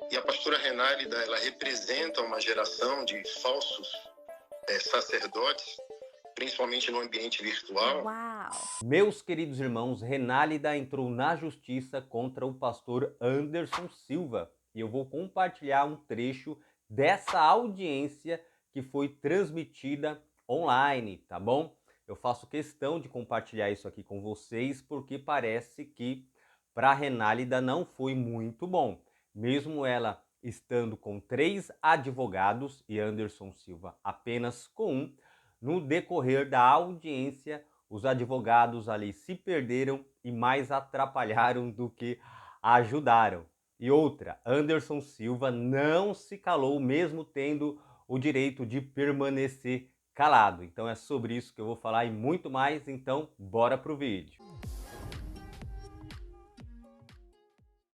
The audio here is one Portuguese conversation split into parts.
E a pastora Renálida, ela representa uma geração de falsos sacerdotes, principalmente no ambiente virtual. Uau! Meus queridos irmãos, Renálida entrou na justiça contra o pastor Anderson Silva. E eu vou compartilhar um trecho dessa audiência que foi transmitida online, tá bom? Eu faço questão de compartilhar isso aqui com vocês porque parece que para Renálida não foi muito bom. Mesmo ela estando com 3 advogados e Anderson Silva apenas com um, no decorrer da audiência, os advogados ali se perderam e mais atrapalharam do que ajudaram. E outra, Anderson Silva não se calou, mesmo tendo o direito de permanecer calado. Então é sobre isso que eu vou falar e muito mais, então bora pro vídeo.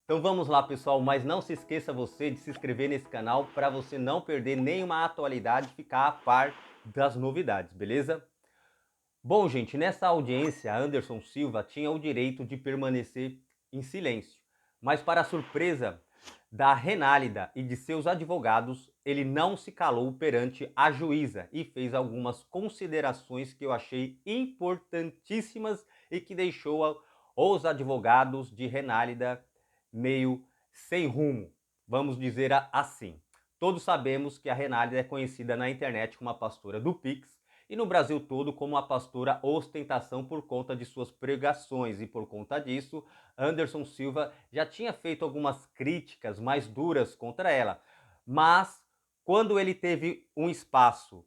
Então vamos lá, pessoal, mas não se esqueça você de se inscrever nesse canal para você não perder nenhuma atualidade e ficar a par das novidades, beleza? Bom, gente, nessa audiência, Anderson Silva tinha o direito de permanecer em silêncio, mas para a surpresa da Renálida e de seus advogados, ele não se calou perante a juíza e fez algumas considerações que eu achei importantíssimas e que deixou os advogados de Renálida meio sem rumo, vamos dizer assim. Todos sabemos que a Renálida é conhecida na internet como a pastora do Pix e no Brasil todo como a pastora ostentação por conta de suas pregações, e por conta disso, Anderson Silva já tinha feito algumas críticas mais duras contra ela. Mas quando ele teve um espaço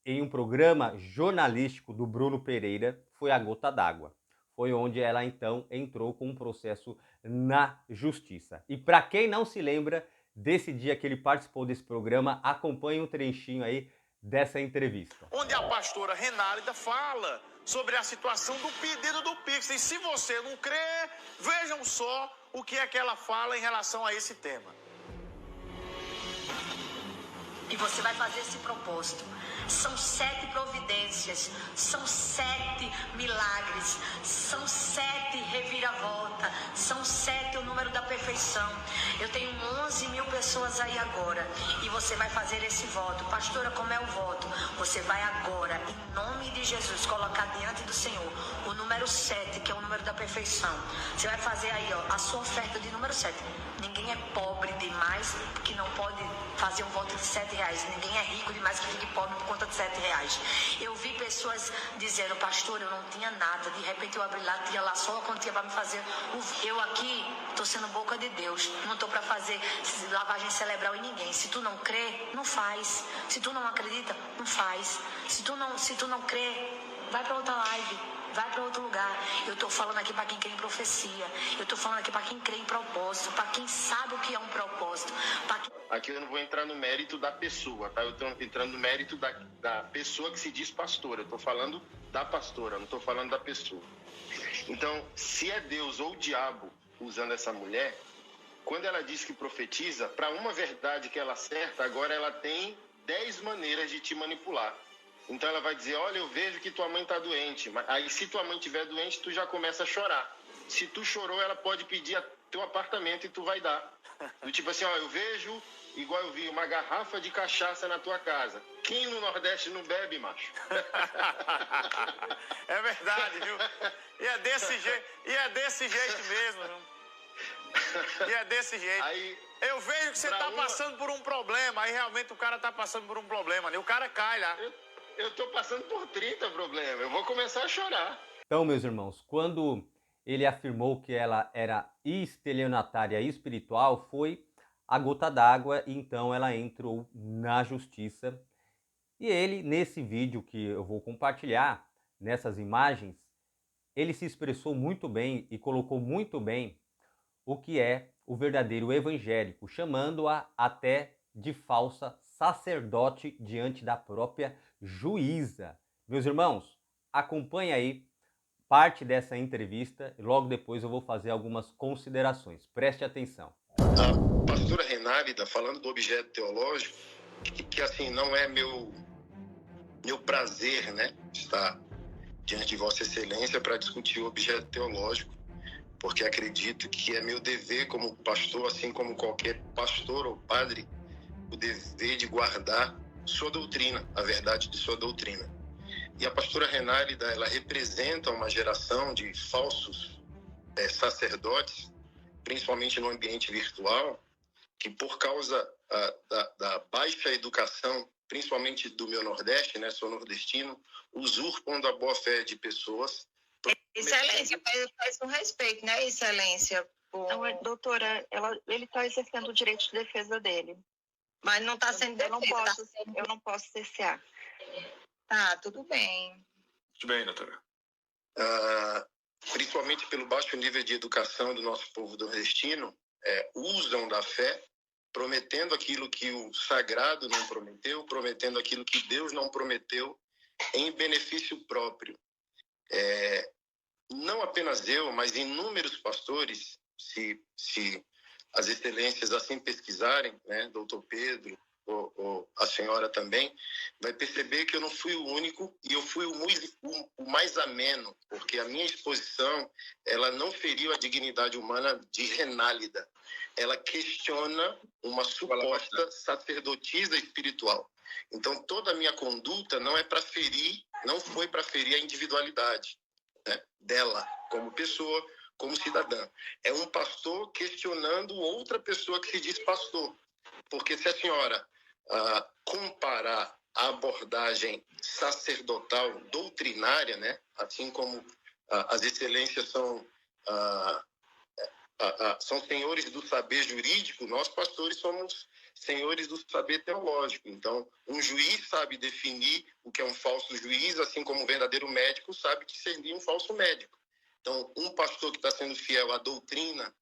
em um programa jornalístico do Bruno Pereira, foi a gota d'água. Foi onde ela então entrou com um processo na justiça. E para quem não se lembra desse dia que ele participou desse programa, acompanhe um trechinho aí dessa entrevista. Onde a pastora Renálida fala sobre a situação do pedido do Pix. E se você não crê, vejam só o que é que ela fala em relação a esse tema. E você vai fazer esse propósito. São 7 providências, são 7 milagres, são 7 reviravolta, são 7 o número da perfeição. Eu tenho 11 mil pessoas aí agora e você vai fazer esse voto. Pastora, como é o voto? Você vai agora, em nome de Jesus, colocar diante do Senhor o número 7, que é o número da perfeição. Você vai fazer aí, ó, a sua oferta de número 7. Ninguém é pobre demais que não pode fazer um voto de R$7. Ninguém é rico demais que fique pobre por conta de R$7. Eu vi pessoas dizendo, pastor, eu não tinha nada. De repente eu abri lá, tinha lá só a quantia para me fazer. Eu aqui estou sendo boca de Deus. Não estou para fazer lavagem cerebral em ninguém. Se tu não crê, não faz. Se tu não acredita, não faz. Se tu não crê, vai para outra live. Vai para outro lugar. Eu estou falando aqui para quem crê em profecia. Eu estou falando aqui para quem crê em propósito. Para quem sabe o que é um propósito. Aqui eu não vou entrar no mérito da pessoa, tá? Eu estou entrando no mérito da pessoa que se diz pastora. Eu estou falando da pastora, não estou falando da pessoa. Então, se é Deus ou o diabo usando essa mulher, quando ela diz que profetiza, para uma verdade que ela acerta, agora ela tem 10 maneiras de te manipular. Então ela vai dizer, olha, eu vejo que tua mãe está doente. Aí se tua mãe estiver doente, tu já começa a chorar. Se tu chorou, ela pode pedir teu apartamento e tu vai dar. Do tipo assim, ó, eu vejo, igual eu vi, uma garrafa de cachaça na tua casa. Quem no Nordeste não bebe, macho? É verdade, viu? E é desse jeito mesmo, viu? E é desse jeito. Aí, eu vejo que você está passando por um problema, aí realmente o cara está passando por um problema, né? O cara cai lá. Eu tô passando por 30 problemas, eu vou começar a chorar. Então, meus irmãos, quando ele afirmou que ela era estelionatária espiritual, foi a gota d'água, e então ela entrou na justiça. E ele, nesse vídeo que eu vou compartilhar, nessas imagens, ele se expressou muito bem e colocou muito bem o que é o verdadeiro evangélico, chamando-a até de falsa sacerdote diante da própria juíza. Meus irmãos, acompanhe aí parte dessa entrevista e logo depois eu vou fazer algumas considerações. Preste atenção. A pastora Renálida, falando do objeto teológico, que assim, não é meu prazer, né, estar diante de Vossa Excelência para discutir o objeto teológico, porque acredito que é meu dever como pastor, assim como qualquer pastor ou padre, o dever de guardar sua doutrina, a verdade de sua doutrina. E a pastora Renálida, ela representa uma geração de falsos sacerdotes, principalmente no ambiente virtual, que por causa da baixa educação, principalmente do meu Nordeste, né, sou nordestino, usurpam da boa-fé de pessoas. Excelência, faz um respeito, né, Excelência? Não, doutora, ele está exercendo o direito de defesa dele. Mas não está sendo defesa. Eu não posso cercear. Tá, tudo bem. Muito bem, doutora. Principalmente pelo baixo nível de educação do nosso povo nordestino, usam da fé, prometendo aquilo que o sagrado não prometeu, prometendo aquilo que Deus não prometeu, em benefício próprio. Não apenas eu, mas inúmeros pastores, se as excelências assim pesquisarem, né, doutor Pedro, ou a senhora também, vai perceber que eu não fui o único e eu fui o mais ameno, porque a minha exposição, ela não feriu a dignidade humana de Renálida. Ela questiona uma suposta sacerdotisa espiritual. Então, toda a minha conduta não foi para ferir a individualidade, né, dela como pessoa, como cidadã. É um pastor questionando outra pessoa que se diz pastor. Porque se a senhora comparar a abordagem sacerdotal doutrinária, né, assim como as excelências são senhores do saber jurídico, nós pastores somos senhores do saber teológico. Então, um juiz sabe definir o que é um falso juiz, assim como um verdadeiro médico sabe discernir um falso médico. Então, um pastor que está sendo fiel à doutrina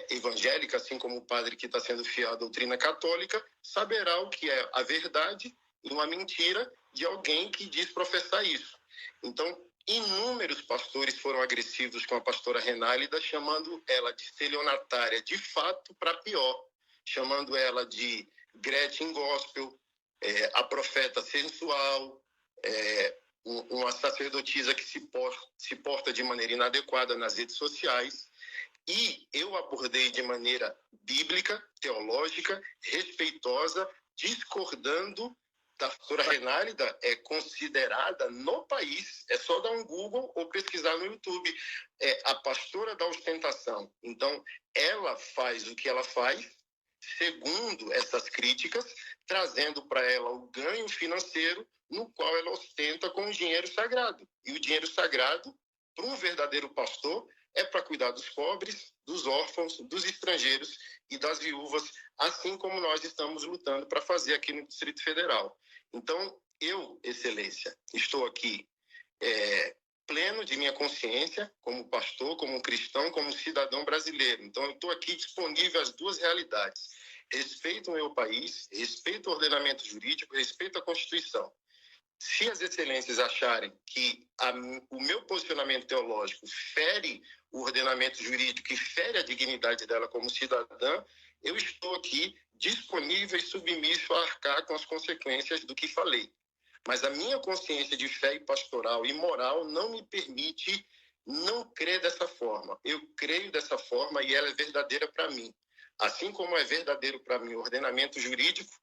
evangélica, assim como o padre que está sendo fiel à doutrina católica, saberá o que é a verdade e uma mentira de alguém que diz professar isso. Então, inúmeros pastores foram agressivos com a pastora Renálida, chamando ela de estelionatária de fato para pior, chamando ela de Gretchen Gospel, a profeta sensual, uma sacerdotisa que se porta de maneira inadequada nas redes sociais. E eu abordei de maneira bíblica, teológica, respeitosa, discordando da pastora Renálida, é considerada no país, é só dar um Google ou pesquisar no YouTube, a pastora da ostentação. Então, ela faz o que ela faz, segundo essas críticas, trazendo para ela o ganho financeiro no qual ela ostenta com o dinheiro sagrado. E o dinheiro sagrado, para um verdadeiro pastor, é para cuidar dos pobres, dos órfãos, dos estrangeiros e das viúvas, assim como nós estamos lutando para fazer aqui no Distrito Federal. Então, eu, Excelência, estou aqui pleno de minha consciência, como pastor, como cristão, como cidadão brasileiro. Então, eu estou aqui disponível às duas realidades. Respeito o meu país, respeito o ordenamento jurídico, respeito a Constituição. Se as excelências acharem que o meu posicionamento teológico fere o ordenamento jurídico e fere a dignidade dela como cidadã, eu estou aqui disponível e submisso a arcar com as consequências do que falei. Mas a minha consciência de fé e pastoral e moral não me permite não crer dessa forma. Eu creio dessa forma e ela é verdadeira para mim. Assim como é verdadeiro para mim o ordenamento jurídico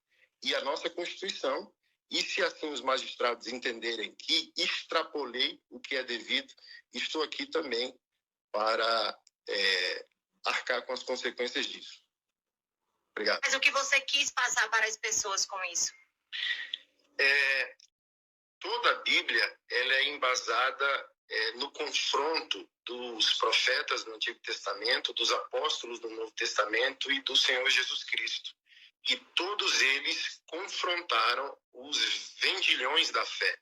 e a nossa Constituição. E se assim os magistrados entenderem que extrapolei o que é devido, estou aqui também para arcar com as consequências disso. Obrigado. Mas o que você quis passar para as pessoas com isso? Toda a Bíblia ela é embasada no confronto dos profetas do Antigo Testamento, dos apóstolos do Novo Testamento e do Senhor Jesus Cristo. E todos eles confrontaram os vendilhões da fé.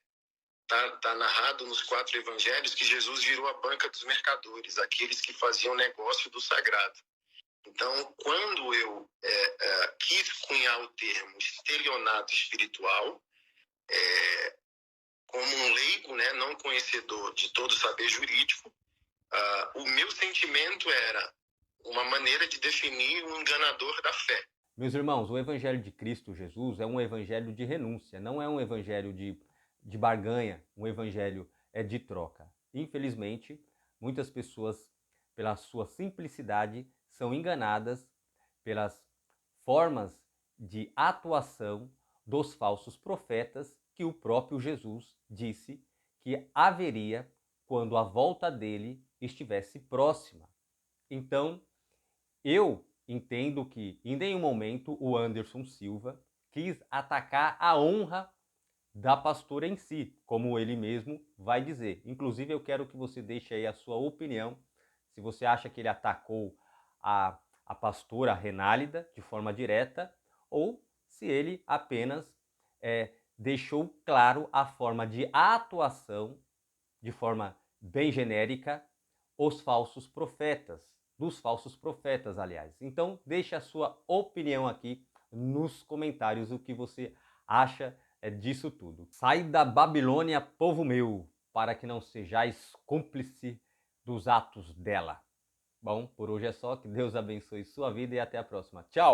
Tá narrado nos 4 evangelhos que Jesus virou a banca dos mercadores, aqueles que faziam negócio do sagrado. Então, quando eu quis cunhar o termo estelionato espiritual, como um leigo, né, não conhecedor de todo o saber jurídico, o meu sentimento era uma maneira de definir um enganador da fé. Meus irmãos, o Evangelho de Cristo Jesus é um evangelho de renúncia, não é um evangelho de barganha, um evangelho de troca. Infelizmente, muitas pessoas pela sua simplicidade, são enganadas pelas formas de atuação dos falsos profetas que o próprio Jesus disse que haveria quando a volta dele estivesse próxima. Então, eu entendo que em nenhum momento o Anderson Silva quis atacar a honra da pastora em si, como ele mesmo vai dizer. Inclusive, eu quero que você deixe aí a sua opinião, se você acha que ele atacou a pastora Renálida de forma direta, ou se ele apenas deixou claro a forma de atuação, de forma bem genérica, dos falsos profetas, aliás. Então, deixe a sua opinião aqui nos comentários, o que você acha disso tudo. Sai da Babilônia, povo meu, para que não sejais cúmplice dos atos dela. Bom, por hoje é só, que Deus abençoe sua vida e até a próxima. Tchau!